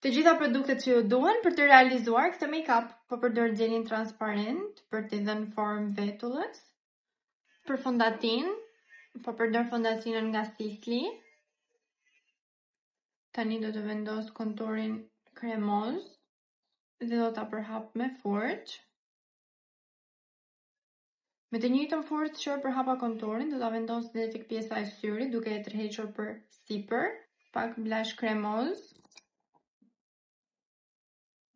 Të gjitha produktet që ju duhen për të realizuar këtë make-up, po përdor gjelin transparent për t'i dhënë formë vetullës. Për fondatin, po përdor fondatinën nga Sisley. Tani do të vendos konturin kremoz dhe do ta përhap me furç. Me të njëjtën furçë që përhapa konturin, do ta vendos dhe tek pjesa e syrit, duke e tërhequr për sipër, pak blash kremoz.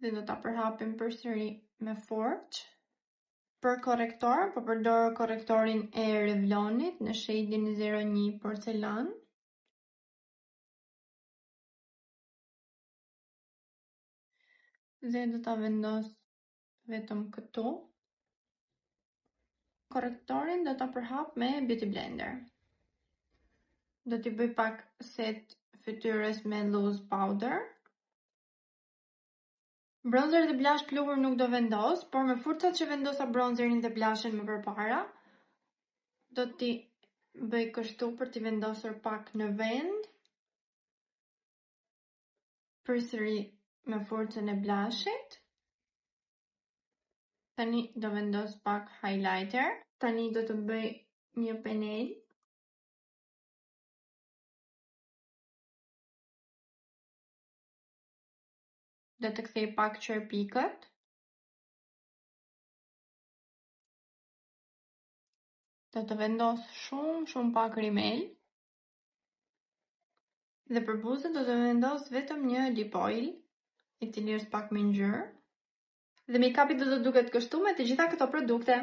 Dhe do ta përhapim përsëri me furç. Për korrektor, po përdor korrektorin e Revlonit në shadin 01 porcelan. Dhe do ta vendos vetëm këtu. Korrektorin do ta përhap me beauty blender. Do t'i bëj pak set fytyrës me loose powder. Bronzerin dhe blash pluhur nuk do vendos, por me furçat që vendosa bronzerin dhe blashin më përpara, do t'i bëj kështu për t'i vendosur pak në vend. Përsëri me furçën e blashit. Tani do vendos pak highlighter. Tani do të bëj një penel. Do të kthej pak çerpikët. Do të vendos shumë pak rimel. Dhe për buzën do të vendos vetëm një lip oil, i cili është pak me ngjyrë. Dhe make-upi do të duket kështu me të gjitha këto produkte.